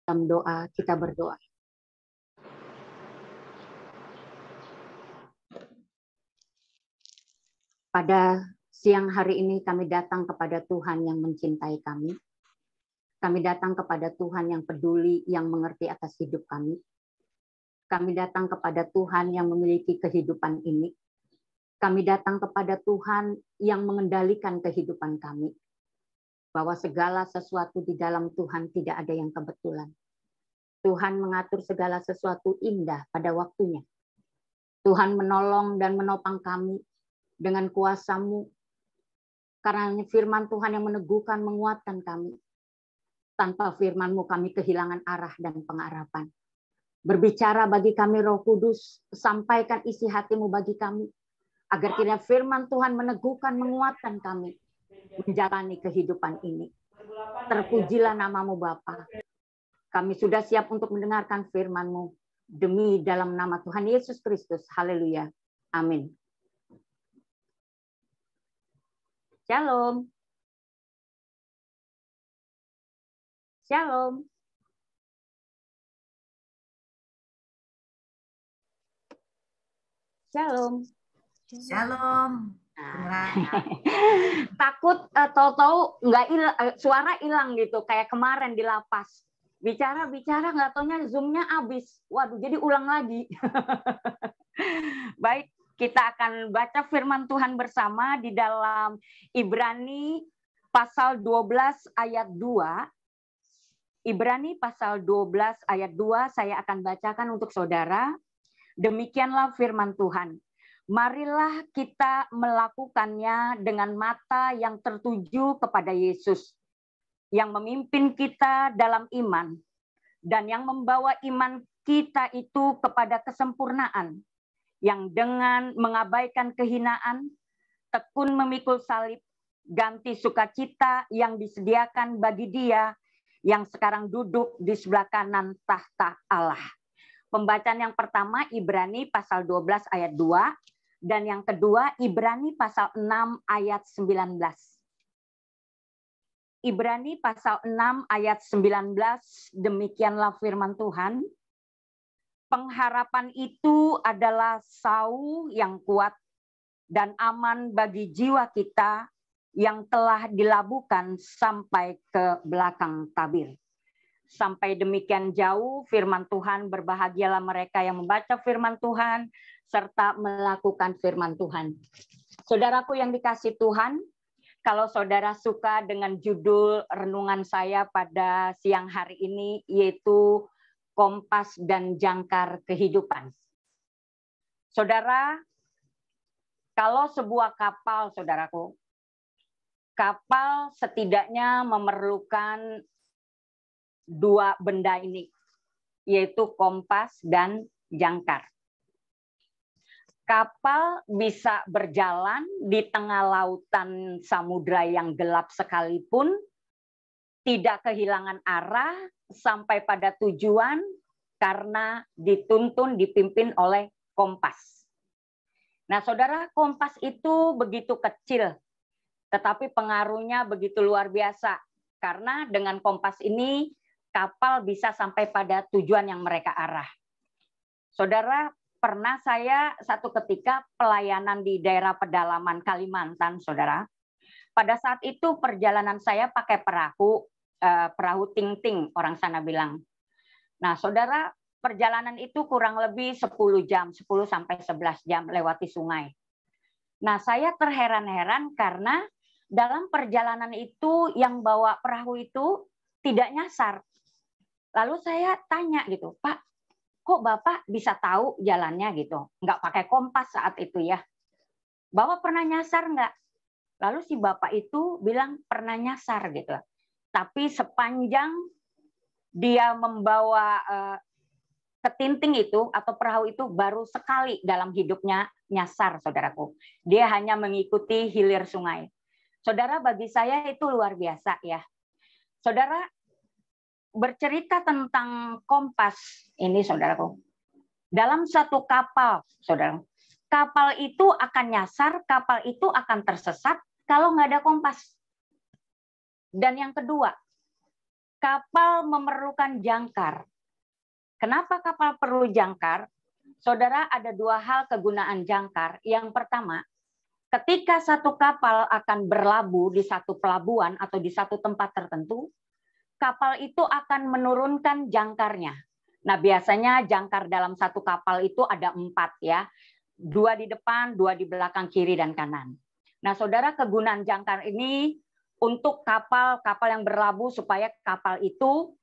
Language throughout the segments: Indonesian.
Dalam doa kita berdoa. Pada siang hari ini kami datang kepada Tuhan yang mencintai kami. Kami datang kepada Tuhan yang peduli, yang mengerti atas hidup kami. Kami datang kepada Tuhan yang memiliki kehidupan ini. Kami datang kepada Tuhan yang mengendalikan kehidupan kami. Bahwa segala sesuatu di dalam Tuhan tidak ada yang kebetulan. Tuhan mengatur segala sesuatu indah pada waktunya. Tuhan menolong dan menopang kami dengan kuasa-Mu. Karena firman Tuhan yang meneguhkan, menguatkan kami. Tanpa firman-Mu kami kehilangan arah dan pengharapan. Berbicara bagi kami Roh Kudus, sampaikan isi hati-Mu bagi kami. Agar kiranya firman Tuhan meneguhkan, menguatkan kami. Menjalani kehidupan ini. Terpujilah nama-Mu Bapa. Kami sudah siap untuk mendengarkan firman-Mu. Demi dalam nama Tuhan Yesus Kristus. Haleluya. Amin. Shalom. Shalom. Shalom. Shalom. Takut tahu-tahu nggak suara hilang gitu kayak kemarin di lapas. Bicara nggak taunya Zoom-nya habis. Waduh, jadi ulang lagi. Baik, kita akan baca firman Tuhan bersama di dalam Ibrani pasal 12 ayat 2. Ibrani pasal 12 ayat 2 saya akan bacakan untuk saudara. Demikianlah firman Tuhan. Marilah kita melakukannya dengan mata yang tertuju kepada Yesus, yang memimpin kita dalam iman, dan yang membawa iman kita itu kepada kesempurnaan, yang dengan mengabaikan kehinaan, tekun memikul salib, ganti sukacita yang disediakan bagi Dia yang sekarang duduk di sebelah kanan tahta Allah. Pembacaan yang pertama Ibrani pasal 12 ayat 2. Dan yang kedua, Ibrani pasal 6 ayat 19. Ibrani pasal 6 ayat 19, demikianlah firman Tuhan. Pengharapan itu adalah sau yang kuat dan aman bagi jiwa kita yang telah dilabuhkan sampai ke belakang tabir. Sampai demikian jauh firman Tuhan, berbahagialah mereka yang membaca firman Tuhan, serta melakukan firman Tuhan. Saudaraku yang dikasih Tuhan, kalau saudara suka dengan judul renungan saya pada siang hari ini, yaitu Kompas dan Jangkar Kehidupan. Saudara, kalau sebuah kapal, saudaraku, kapal setidaknya memerlukan dua benda ini, yaitu kompas dan jangkar. Kapal bisa berjalan di tengah lautan samudra yang gelap sekalipun, tidak kehilangan arah sampai pada tujuan karena dituntun, dipimpin oleh kompas. Nah, saudara, kompas itu begitu kecil, tetapi pengaruhnya begitu luar biasa. Karena dengan kompas ini, kapal bisa sampai pada tujuan yang mereka arah. Saudara, pernah saya satu ketika pelayanan di daerah pedalaman Kalimantan, saudara. Pada saat itu perjalanan saya pakai perahu ting-ting, orang sana bilang. Nah, saudara, perjalanan itu kurang lebih 10 jam, 10 sampai 11 jam lewati sungai. Nah, saya terheran-heran karena dalam perjalanan itu yang bawa perahu itu tidak nyasar. Lalu saya tanya gitu, Pak, kok Bapak bisa tahu jalannya gitu? Nggak pakai kompas saat itu ya. Bapak pernah nyasar nggak? Lalu si Bapak itu bilang pernah nyasar gitu. Tapi sepanjang dia membawa ketinting itu atau perahu itu baru sekali dalam hidupnya nyasar, saudaraku. Dia hanya mengikuti hilir sungai. Saudara, bagi saya itu luar biasa ya. Saudara, bercerita tentang kompas ini, saudaraku. Dalam satu kapal, saudara, kapal itu akan nyasar, kapal itu akan tersesat kalau nggak ada kompas. Dan yang kedua, kapal memerlukan jangkar. Kenapa kapal perlu jangkar? Saudara, ada dua hal kegunaan jangkar. Yang pertama, ketika satu kapal akan berlabuh di satu pelabuhan atau di satu tempat tertentu, kapal itu akan menurunkan jangkarnya. Nah, biasanya jangkar dalam satu kapal itu ada 4 ya. 2 di depan, 2 di belakang, kiri dan kanan. Nah, saudara, kegunaan jangkar ini untuk kapal-kapal yang berlabuh supaya kapal itu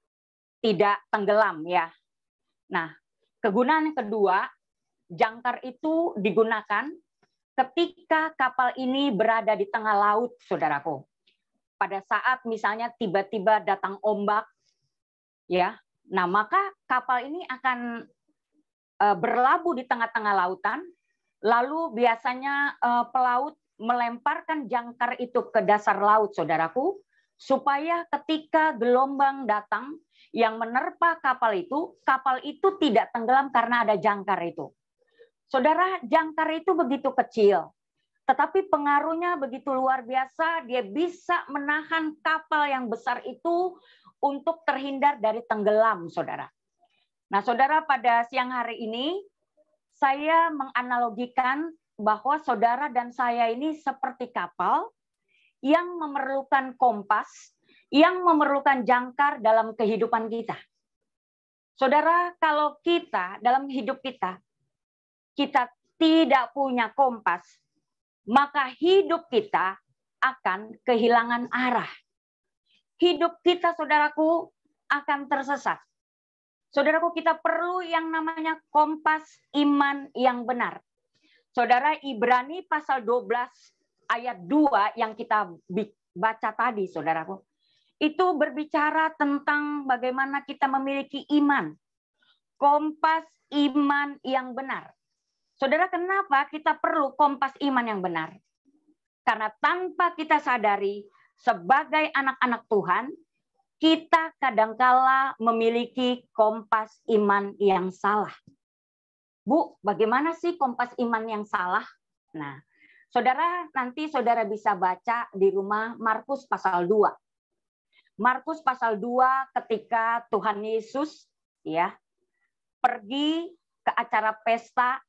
tidak tenggelam ya. Nah, kegunaan yang kedua, jangkar itu digunakan ketika kapal ini berada di tengah laut, saudaraku. Pada saat misalnya tiba-tiba datang ombak, ya, nah maka kapal ini akan berlabuh di tengah-tengah lautan, lalu biasanya pelaut melemparkan jangkar itu ke dasar laut, saudaraku, supaya ketika gelombang datang yang menerpa kapal itu tidak tenggelam karena ada jangkar itu. Saudara, jangkar itu begitu kecil, tetapi pengaruhnya begitu luar biasa, dia bisa menahan kapal yang besar itu untuk terhindar dari tenggelam, saudara. Nah, saudara, pada siang hari ini, saya menganalogikan bahwa saudara dan saya ini seperti kapal yang memerlukan kompas, yang memerlukan jangkar dalam kehidupan kita. Saudara, kalau kita dalam hidup kita tidak punya kompas, maka hidup kita akan kehilangan arah. Hidup kita, saudaraku, akan tersesat. Saudaraku, kita perlu yang namanya kompas iman yang benar. Saudara, Ibrani pasal 12 ayat 2 yang kita baca tadi, saudaraku, itu berbicara tentang bagaimana kita memiliki iman. Kompas iman yang benar. Saudara, kenapa kita perlu kompas iman yang benar? Karena tanpa kita sadari, sebagai anak-anak Tuhan, kita kadangkala memiliki kompas iman yang salah. Bu, bagaimana sih kompas iman yang salah? Nah, saudara, nanti saudara bisa baca di rumah Markus pasal 2. Markus pasal 2 ketika Tuhan Yesus ya pergi ke acara pesta.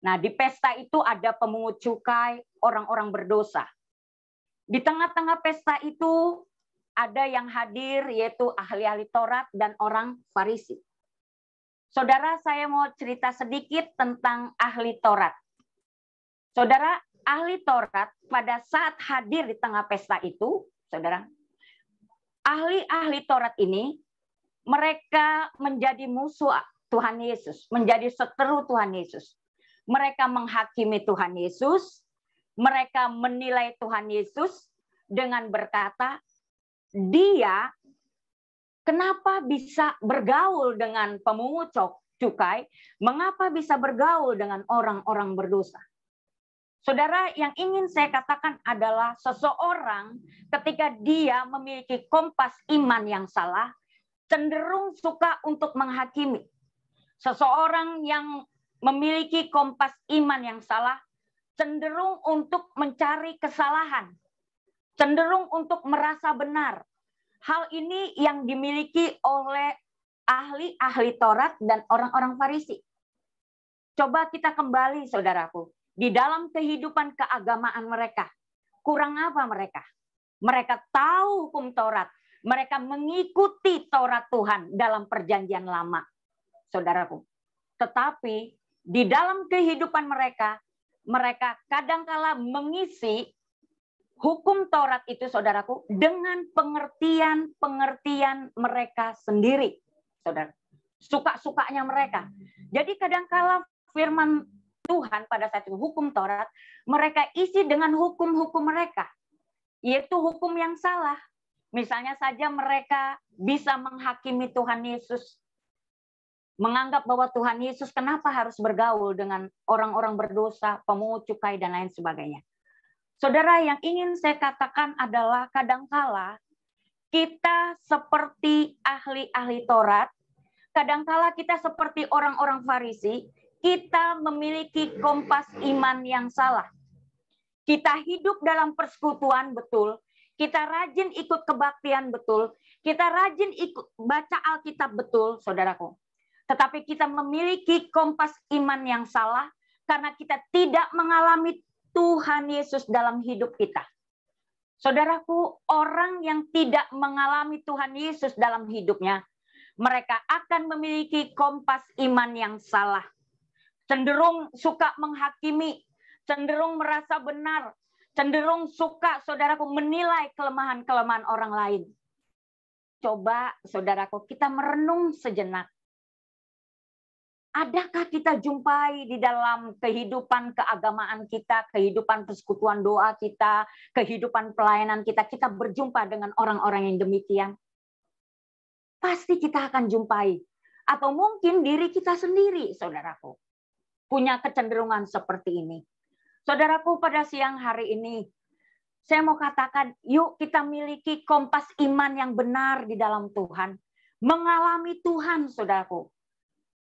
Nah, di pesta itu ada pemungut cukai, orang-orang berdosa. Di tengah-tengah pesta itu ada yang hadir yaitu ahli-ahli Taurat dan orang Farisi. Saudara, saya mau cerita sedikit tentang ahli Taurat. Saudara, ahli Taurat pada saat hadir di tengah pesta itu, saudara, ahli-ahli Taurat ini, mereka menjadi musuh Tuhan Yesus, menjadi seteru Tuhan Yesus. Mereka menghakimi Tuhan Yesus, mereka menilai Tuhan Yesus dengan berkata, dia kenapa bisa bergaul dengan pemungut cukai? Mengapa bisa bergaul dengan orang-orang berdosa? Saudara, yang ingin saya katakan adalah seseorang ketika dia memiliki kompas iman yang salah, cenderung suka untuk menghakimi. Seseorang yang memiliki kompas iman yang salah, cenderung untuk mencari kesalahan, cenderung untuk merasa benar. Hal ini yang dimiliki oleh ahli-ahli Taurat dan orang-orang Farisi. Coba kita kembali, saudaraku, di dalam kehidupan keagamaan mereka. Kurang apa mereka? Mereka tahu hukum Taurat. Mereka mengikuti Taurat Tuhan dalam perjanjian lama, saudaraku. Tetapi di dalam kehidupan mereka, mereka kadangkala mengisi hukum Taurat itu, saudaraku, dengan pengertian mereka sendiri, saudara. Suka-sukanya mereka. Jadi kadangkala firman Tuhan pada saat itu, hukum Taurat, mereka isi dengan hukum-hukum mereka, yaitu hukum yang salah. Misalnya saja mereka bisa menghakimi Tuhan Yesus, menganggap bahwa Tuhan Yesus kenapa harus bergaul dengan orang-orang berdosa, pemungut cukai, dan lain sebagainya. Saudara, yang ingin saya katakan adalah kadangkala kita seperti ahli-ahli Taurat, kadangkala kita seperti orang-orang Farisi, kita memiliki kompas iman yang salah. Kita hidup dalam persekutuan betul, kita rajin ikut kebaktian betul, Kita rajin ikut baca Alkitab betul, saudaraku. Tetapi kita memiliki kompas iman yang salah karena kita tidak mengalami Tuhan Yesus dalam hidup kita. Saudaraku, orang yang tidak mengalami Tuhan Yesus dalam hidupnya, mereka akan memiliki kompas iman yang salah. Cenderung suka menghakimi, cenderung merasa benar, cenderung suka, saudaraku, menilai kelemahan-kelemahan orang lain. Coba, saudaraku, kita merenung sejenak. Adakah kita jumpai di dalam kehidupan keagamaan kita, kehidupan persekutuan doa kita, kehidupan pelayanan kita, kita berjumpa dengan orang-orang yang demikian? Pasti kita akan jumpai. Atau mungkin diri kita sendiri, saudaraku, punya kecenderungan seperti ini. Saudaraku, pada siang hari ini, saya mau katakan, yuk kita miliki kompas iman yang benar di dalam Tuhan. Mengalami Tuhan, saudaraku.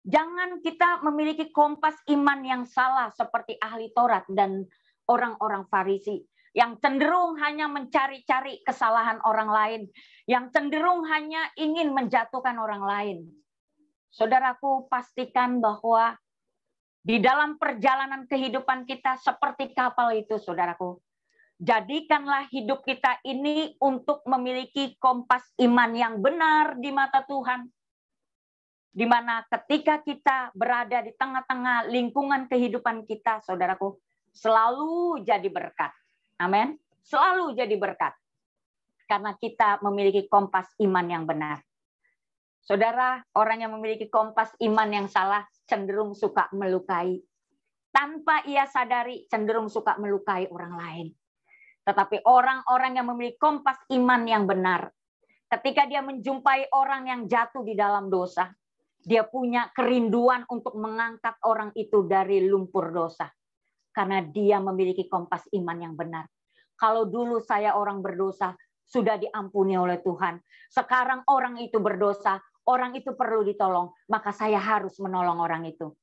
Jangan kita memiliki kompas iman yang salah seperti ahli Taurat dan orang-orang Farisi yang cenderung hanya mencari-cari kesalahan orang lain, yang cenderung hanya ingin menjatuhkan orang lain. Saudaraku, pastikan bahwa di dalam perjalanan kehidupan kita seperti kapal itu, saudaraku, jadikanlah hidup kita ini untuk memiliki kompas iman yang benar di mata Tuhan. Di mana ketika kita berada di tengah-tengah lingkungan kehidupan kita, saudaraku, selalu jadi berkat. Amin. Selalu jadi berkat. Karena kita memiliki kompas iman yang benar. Saudara, orang yang memiliki kompas iman yang salah cenderung suka melukai. Tanpa ia sadari, cenderung suka melukai orang lain. Tetapi orang-orang yang memiliki kompas iman yang benar, ketika dia menjumpai orang yang jatuh di dalam dosa, dia punya kerinduan untuk mengangkat orang itu dari lumpur dosa. Karena dia memiliki kompas iman yang benar. Kalau dulu saya orang berdosa, sudah diampuni oleh Tuhan. Sekarang orang itu berdosa, orang itu perlu ditolong. Maka saya harus menolong orang itu.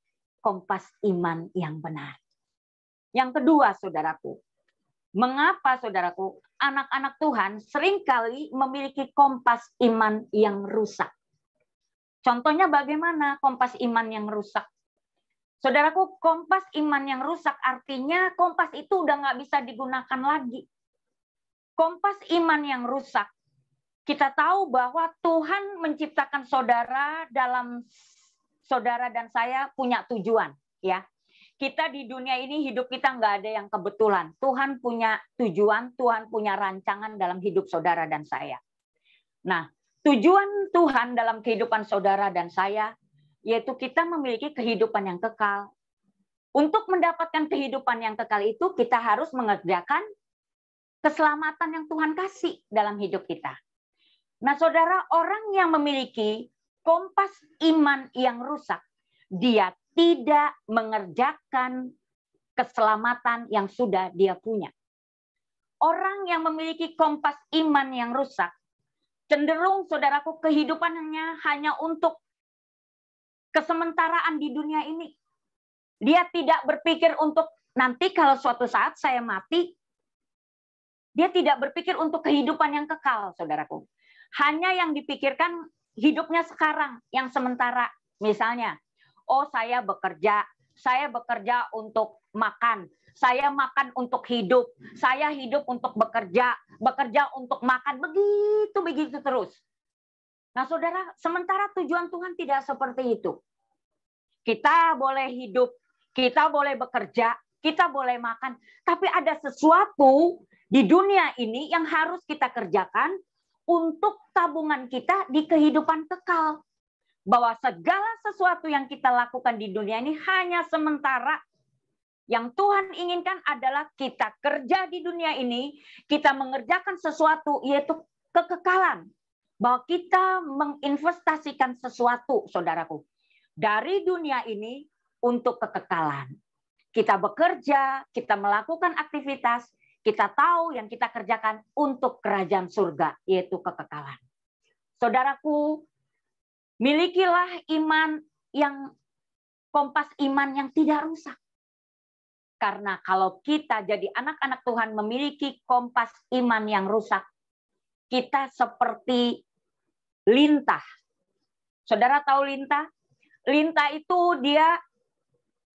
Kompas iman yang benar. Yang kedua, saudaraku. Mengapa, saudaraku, anak-anak Tuhan seringkali memiliki kompas iman yang rusak? Contohnya bagaimana kompas iman yang rusak? Saudaraku, kompas iman yang rusak artinya kompas itu udah nggak bisa digunakan lagi. Kompas iman yang rusak, kita tahu bahwa Tuhan menciptakan saudara dan saya punya tujuan. Ya, kita di dunia ini hidup kita nggak ada yang kebetulan. Tuhan punya tujuan, Tuhan punya rancangan dalam hidup saudara dan saya. Nah, tujuan Tuhan dalam kehidupan saudara dan saya, yaitu kita memiliki kehidupan yang kekal. Untuk mendapatkan kehidupan yang kekal itu, kita harus mengerjakan keselamatan yang Tuhan kasih dalam hidup kita. Nah, saudara, orang yang memiliki kompas iman yang rusak, dia tidak mengerjakan keselamatan yang sudah dia punya. Orang yang memiliki kompas iman yang rusak, cenderung, saudaraku, kehidupannya hanya untuk kesementaraan di dunia ini. Dia tidak berpikir untuk nanti kalau suatu saat saya mati. Dia tidak berpikir untuk kehidupan yang kekal, saudaraku. Hanya yang dipikirkan hidupnya sekarang, yang sementara. Misalnya, oh saya bekerja untuk makan. Saya makan untuk hidup. Saya hidup untuk bekerja untuk makan. Begitu terus. Nah, saudara, sementara tujuan Tuhan tidak seperti itu. Kita boleh hidup, kita boleh bekerja, kita boleh makan. Tapi ada sesuatu di dunia ini yang harus kita kerjakan untuk tabungan kita di kehidupan kekal. Bahwa segala sesuatu yang kita lakukan di dunia ini hanya sementara. Yang Tuhan inginkan adalah kita kerja di dunia ini, kita mengerjakan sesuatu, yaitu kekekalan. Bahwa kita menginvestasikan sesuatu, saudaraku, dari dunia ini untuk kekekalan. Kita bekerja, kita melakukan aktivitas, kita tahu yang kita kerjakan untuk kerajaan surga, yaitu kekekalan. Saudaraku, milikilah iman yang kompas iman yang tidak rusak. Karena kalau kita jadi anak-anak Tuhan memiliki kompas iman yang rusak, kita seperti lintah. Saudara tahu lintah? Lintah itu dia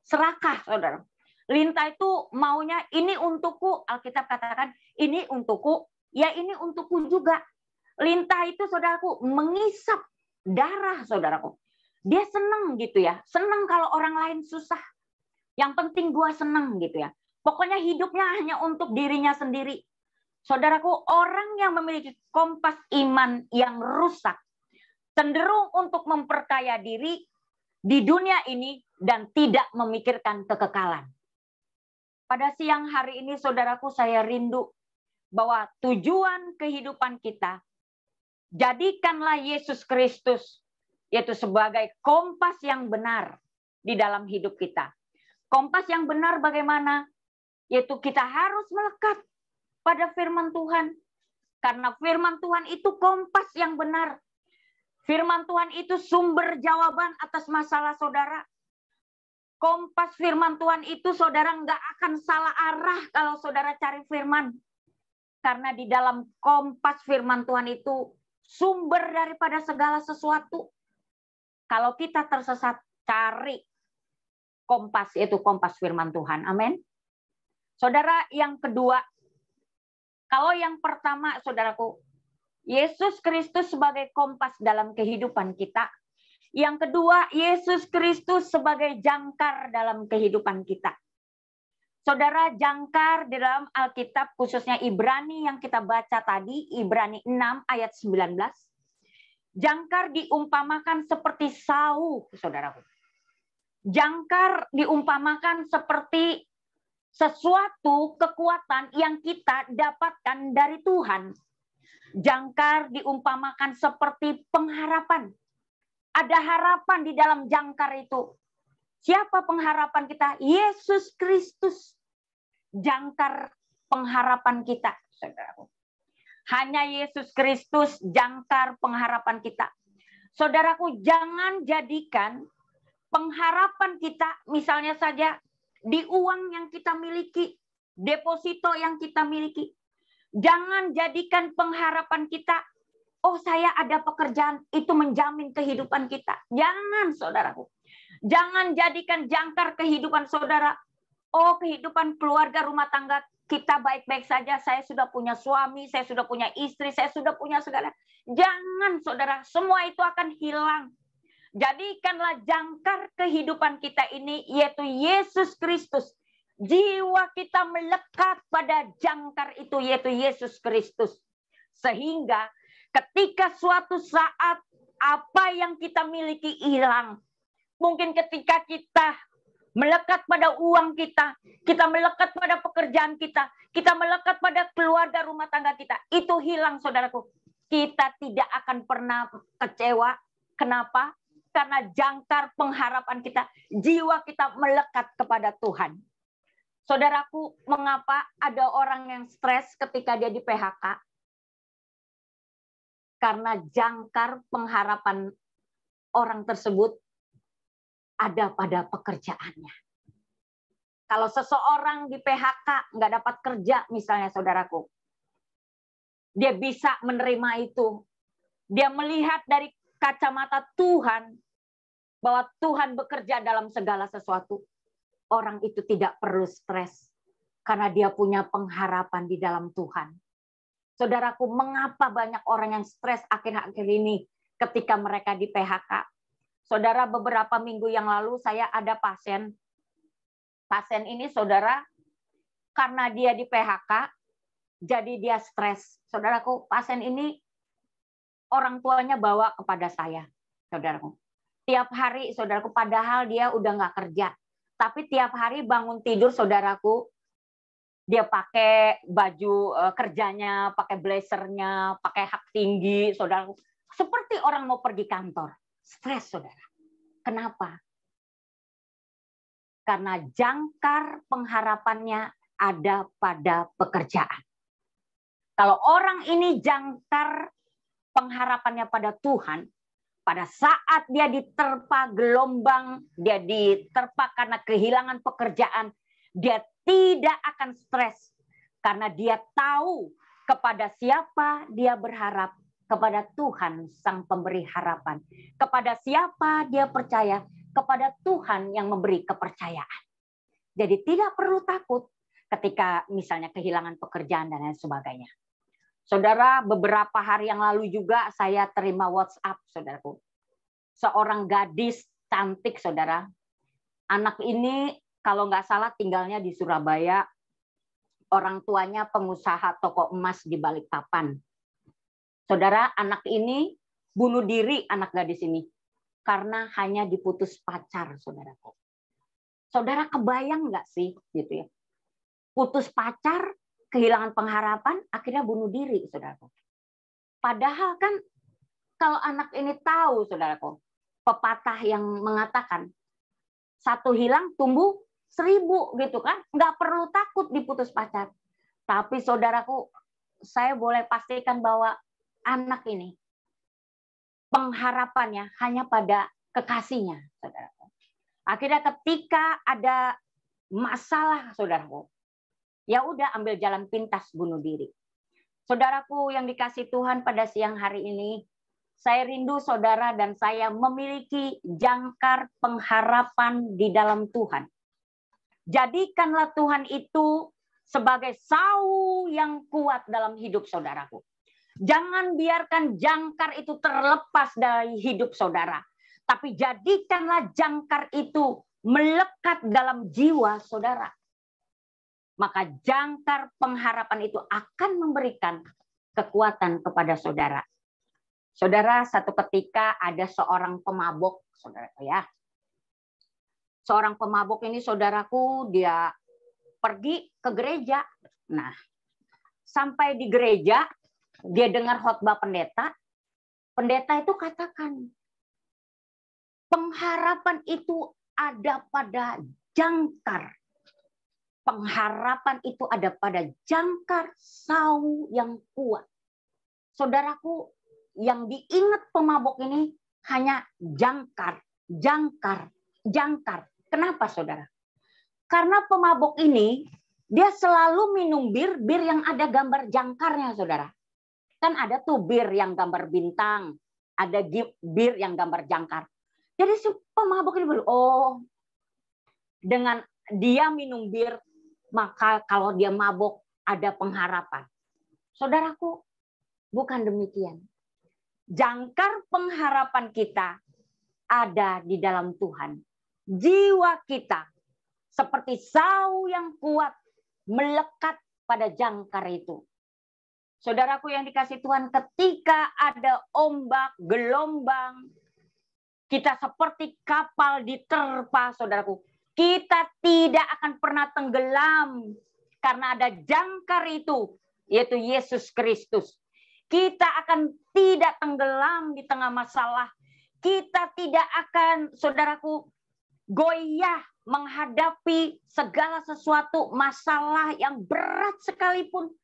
serakah, saudara. Lintah itu maunya ini untukku, Alkitab katakan ini untukku, ya ini untukku juga. Lintah itu saudaraku mengisap darah saudaraku. Dia senang gitu ya, senang kalau orang lain susah. Yang penting gua senang gitu ya. Pokoknya hidupnya hanya untuk dirinya sendiri. Saudaraku, orang yang memiliki kompas iman yang rusak cenderung untuk memperkaya diri di dunia ini dan tidak memikirkan kekekalan. Pada siang hari ini, saudaraku, saya rindu bahwa tujuan kehidupan kita, jadikanlah Yesus Kristus, yaitu sebagai kompas yang benar di dalam hidup kita. Kompas yang benar bagaimana? Yaitu kita harus melekat pada firman Tuhan. Karena firman Tuhan itu kompas yang benar. Firman Tuhan itu sumber jawaban atas masalah saudara. Kompas firman Tuhan itu saudara nggak akan salah arah kalau saudara cari firman. Karena di dalam kompas firman Tuhan itu sumber daripada segala sesuatu. Kalau kita tersesat, cari kompas, yaitu kompas firman Tuhan. Amin. Saudara, yang kedua, kalau yang pertama, saudaraku, Yesus Kristus sebagai kompas dalam kehidupan kita. Yang kedua, Yesus Kristus sebagai jangkar dalam kehidupan kita. Saudara, jangkar di dalam Alkitab, khususnya Ibrani yang kita baca tadi, Ibrani 6 ayat 19. Jangkar diumpamakan seperti sauh, saudaraku. Jangkar diumpamakan seperti sesuatu kekuatan yang kita dapatkan dari Tuhan. Jangkar diumpamakan seperti pengharapan. Ada harapan di dalam jangkar itu. Siapa pengharapan kita? Yesus Kristus. Jangkar pengharapan kita, saudaraku. Hanya Yesus Kristus jangkar pengharapan kita. Saudaraku, jangan jadikan pengharapan kita misalnya saja di uang yang kita miliki, deposito yang kita miliki. Jangan jadikan pengharapan kita, oh saya ada pekerjaan, itu menjamin kehidupan kita. Jangan, saudaraku. Jangan jadikan jangkar kehidupan saudara, oh kehidupan keluarga rumah tangga kita baik-baik saja, saya sudah punya suami, saya sudah punya istri, saya sudah punya segala. Jangan, saudara, semua itu akan hilang. Jadikanlah jangkar kehidupan kita ini, yaitu Yesus Kristus. Jiwa kita melekat pada jangkar itu, yaitu Yesus Kristus. Sehingga ketika suatu saat apa yang kita miliki hilang, mungkin ketika kita melekat pada uang kita melekat pada pekerjaan kita melekat pada keluarga rumah tangga kita, itu hilang, saudaraku. Kita tidak akan pernah kecewa. Kenapa? Karena jangkar pengharapan kita, jiwa kita melekat kepada Tuhan. Saudaraku, mengapa ada orang yang stres ketika dia di PHK? Karena jangkar pengharapan orang tersebut ada pada pekerjaannya. Kalau seseorang di PHK nggak dapat kerja, misalnya saudaraku, dia bisa menerima itu. Dia melihat dari kacamata Tuhan bahwa Tuhan bekerja dalam segala sesuatu. Orang itu tidak perlu stres karena dia punya pengharapan di dalam Tuhan. Saudaraku, mengapa banyak orang yang stres akhir-akhir ini ketika mereka di PHK? Saudara, beberapa minggu yang lalu saya ada pasien. Pasien ini, saudara, karena dia di PHK, jadi dia stres. Saudaraku, pasien ini orang tuanya bawa kepada saya, saudaraku. Tiap hari, saudaraku, padahal dia udah nggak kerja. Tapi tiap hari bangun tidur, saudaraku, dia pakai baju kerjanya, pakai blazernya, pakai hak tinggi, saudaraku. Seperti orang mau pergi kantor. Stres, saudara. Kenapa? Karena jangkar pengharapannya ada pada pekerjaan. Kalau orang ini jangkar pengharapannya pada Tuhan, pada saat dia diterpa gelombang, dia diterpa karena kehilangan pekerjaan, dia tidak akan stres. Karena dia tahu kepada siapa dia berharap. kepada Tuhan sang pemberi harapan. Kepada siapa dia percaya? Kepada Tuhan yang memberi kepercayaan. Jadi tidak perlu takut ketika misalnya kehilangan pekerjaan dan lain sebagainya. Saudara, beberapa hari yang lalu juga saya terima WhatsApp, saudaraku. Seorang gadis cantik, saudara. Anak ini kalau nggak salah tinggalnya di Surabaya. Orang tuanya pengusaha toko emas di Balikpapan. Saudara, anak ini bunuh diri, anak gadis ini. Karena hanya diputus pacar, saudaraku. Saudara kebayang nggak sih, gitu ya? Putus pacar, kehilangan pengharapan, akhirnya bunuh diri, saudaraku. Padahal kan kalau anak ini tahu, saudaraku, pepatah yang mengatakan satu hilang tumbuh 1000, gitu kan? Nggak perlu takut diputus pacar. Tapi saudaraku, saya boleh pastikan bahwa anak ini pengharapannya hanya pada kekasihnya, saudaraku. Akhirnya ketika ada masalah, saudaraku, ya udah ambil jalan pintas bunuh diri. Saudaraku yang dikasih Tuhan pada siang hari ini, saya rindu saudara dan saya memiliki jangkar pengharapan di dalam Tuhan. Jadikanlah Tuhan itu sebagai sau yang kuat dalam hidup saudaraku. Jangan biarkan jangkar itu terlepas dari hidup saudara. Tapi jadikanlah jangkar itu melekat dalam jiwa saudara. Maka jangkar pengharapan itu akan memberikan kekuatan kepada saudara. Saudara, satu ketika ada seorang pemabok, saudara ya. Seorang pemabok ini, saudaraku, dia pergi ke gereja. Nah, sampai di gereja, dia dengar khotbah pendeta. Pendeta itu katakan, pengharapan itu ada pada jangkar. Pengharapan itu ada pada jangkar sau yang kuat. Saudaraku, yang diingat pemabok ini hanya jangkar, jangkar, jangkar. Kenapa, saudara? Karena pemabok ini, dia selalu minum bir yang ada gambar jangkarnya, saudara. Kan ada tuh bir yang gambar bintang, ada bir yang gambar jangkar. Jadi si pemabok ini bilang, oh, dengan dia minum bir, maka kalau dia mabok ada pengharapan. Saudaraku, bukan demikian. Jangkar pengharapan kita ada di dalam Tuhan. Jiwa kita seperti sau yang kuat melekat pada jangkar itu. Saudaraku yang dikasih Tuhan, ketika ada ombak, gelombang, kita seperti kapal diterpa, saudaraku. Kita tidak akan pernah tenggelam karena ada jangkar itu, yaitu Yesus Kristus. Kita akan tidak tenggelam di tengah masalah. Kita tidak akan, saudaraku, goyah menghadapi segala sesuatu masalah yang berat sekalipun.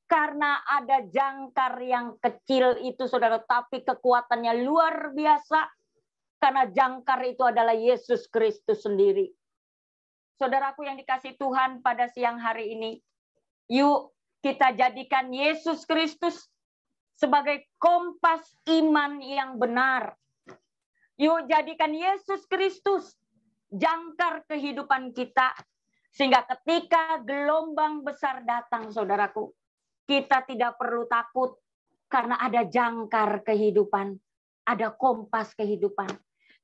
Karena ada jangkar yang kecil itu, saudara, tapi kekuatannya luar biasa. Karena jangkar itu adalah Yesus Kristus sendiri. Saudaraku yang dikasih Tuhan pada siang hari ini, yuk kita jadikan Yesus Kristus sebagai kompas iman yang benar. Yuk jadikan Yesus Kristus jangkar kehidupan kita. Sehingga ketika gelombang besar datang, saudaraku, kita tidak perlu takut karena ada jangkar kehidupan, ada kompas kehidupan.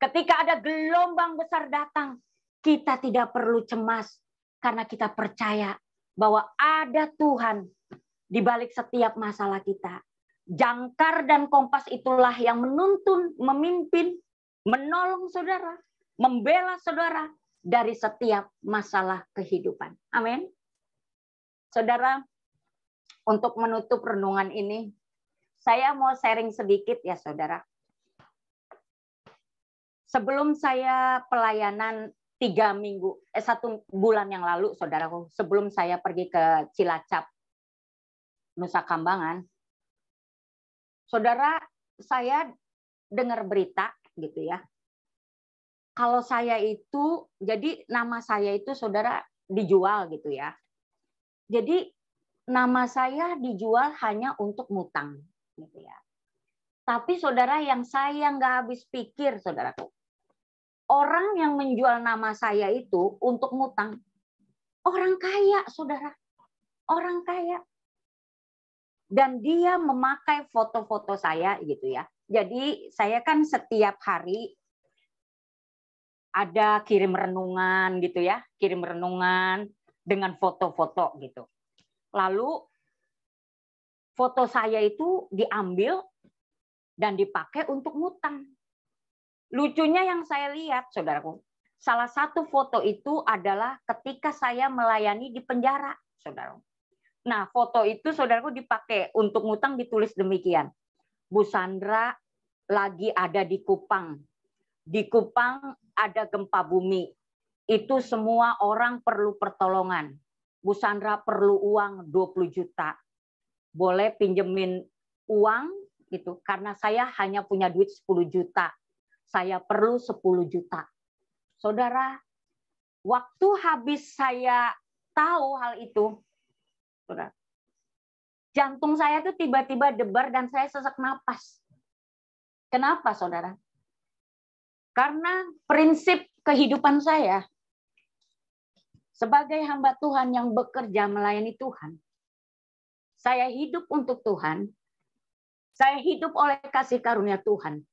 Ketika ada gelombang besar datang, kita tidak perlu cemas karena kita percaya bahwa ada Tuhan di balik setiap masalah kita. Jangkar dan kompas itulah yang menuntun, memimpin, menolong saudara, membela saudara dari setiap masalah kehidupan. Amin. Saudara, untuk menutup renungan ini, saya mau sharing sedikit ya saudara. Sebelum saya pelayanan 1 bulan yang lalu, saudaraku, sebelum saya pergi ke Cilacap, Nusa Kambangan, saudara, saya dengar berita gitu ya. Kalau saya itu, jadi nama saya itu saudara dijual gitu ya. Jadi nama saya dijual hanya untuk ngutang gitu ya. Tapi saudara, yang saya nggak habis pikir, saudaraku. Orang yang menjual nama saya itu untuk ngutang. Orang kaya, saudara. Orang kaya. Dan dia memakai foto-foto saya gitu ya. Jadi saya kan setiap hari ada kirim renungan gitu ya. Kirim renungan dengan foto-foto gitu. Lalu foto saya itu diambil dan dipakai untuk ngutang. Lucunya yang saya lihat, saudaraku, salah satu foto itu adalah ketika saya melayani di penjara, saudara. Nah, foto itu, saudaraku, dipakai untuk ngutang, ditulis demikian. Bu Sandra lagi ada di Kupang. Di Kupang ada gempa bumi. Itu semua orang perlu pertolongan. Bu Sandra perlu uang 20 juta. Boleh pinjemin uang gitu, karena saya hanya punya duit 10 juta. Saya perlu 10 juta. Saudara, waktu habis saya tahu hal itu, saudara, jantung saya tuh tiba-tiba debar dan saya sesak napas. Kenapa, saudara? Karena prinsip kehidupan saya sebagai hamba Tuhan yang bekerja melayani Tuhan, saya hidup untuk Tuhan, saya hidup oleh kasih karunia Tuhan.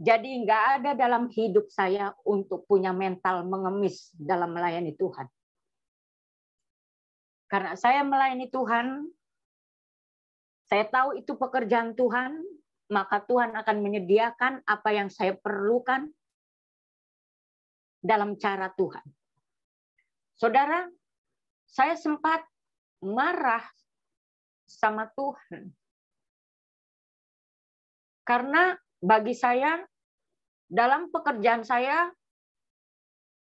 Jadi nggak ada dalam hidup saya untuk punya mental mengemis dalam melayani Tuhan. Karena saya melayani Tuhan, saya tahu itu pekerjaan Tuhan, maka Tuhan akan menyediakan apa yang saya perlukan dalam cara Tuhan. Saudara, saya sempat marah sama Tuhan. Karena bagi saya, dalam pekerjaan saya,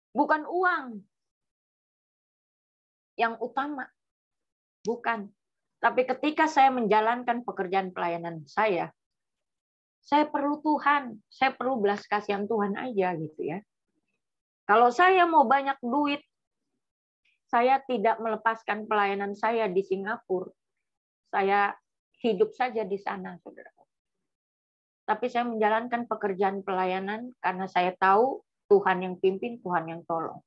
bukan uang yang utama. Bukan. Tapi ketika saya menjalankan pekerjaan pelayanan saya perlu Tuhan. Saya perlu belas kasihan Tuhan aja gitu ya. Kalau saya mau banyak duit, saya tidak melepaskan pelayanan saya di Singapura. Saya hidup saja di sana, saudara. Tapi saya menjalankan pekerjaan pelayanan karena saya tahu Tuhan yang pimpin, Tuhan yang tolong.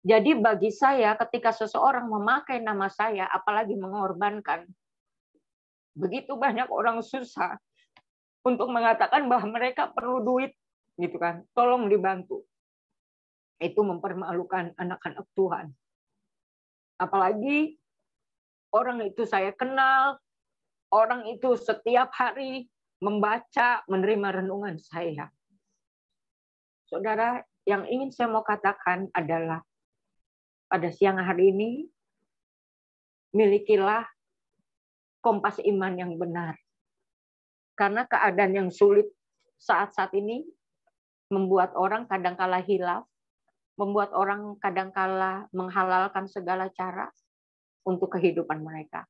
Jadi bagi saya ketika seseorang memakai nama saya, apalagi mengorbankan, begitu banyak orang susah untuk mengatakan bahwa mereka perlu duit, gitu kan? Tolong dibantu. Itu mempermalukan anak-anak Tuhan. Apalagi orang itu saya kenal, orang itu setiap hari membaca, menerima renungan saya. Saudara, yang ingin saya mau katakan adalah pada siang hari ini, milikilah kompas iman yang benar. Karena keadaan yang sulit saat-saat ini membuat orang kadangkala hilaf, membuat orang kadangkala menghalalkan segala cara untuk kehidupan mereka.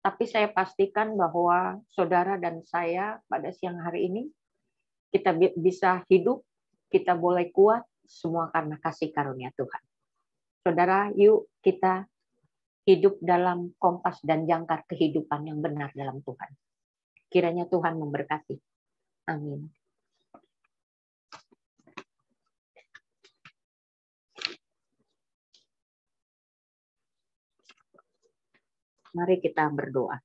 Tapi saya pastikan bahwa saudara dan saya pada siang hari ini, kita bisa hidup, kita boleh kuat, semua karena kasih karunia Tuhan. Saudara, yuk kita hidup dalam kompas dan jangkar kehidupan yang benar dalam Tuhan. Kiranya Tuhan memberkati. Amin. Mari kita berdoa.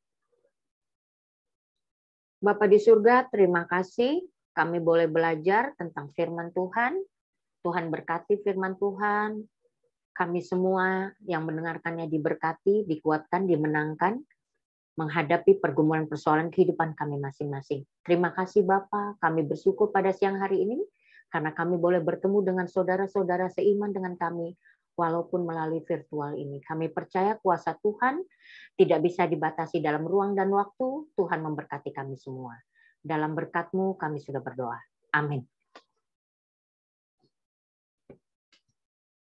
Bapa di surga, terima kasih kami boleh belajar tentang firman Tuhan. Tuhan berkati firman Tuhan. Kami semua yang mendengarkannya diberkati, dikuatkan, dimenangkan, menghadapi pergumulan persoalan kehidupan kami masing-masing. Terima kasih Bapa, kami bersyukur pada siang hari ini, karena kami boleh bertemu dengan saudara-saudara seiman dengan kami, walaupun melalui virtual ini. Kami percaya kuasa Tuhan tidak bisa dibatasi dalam ruang dan waktu. Tuhan memberkati kami semua. Dalam berkat-Mu kami sudah berdoa. Amin.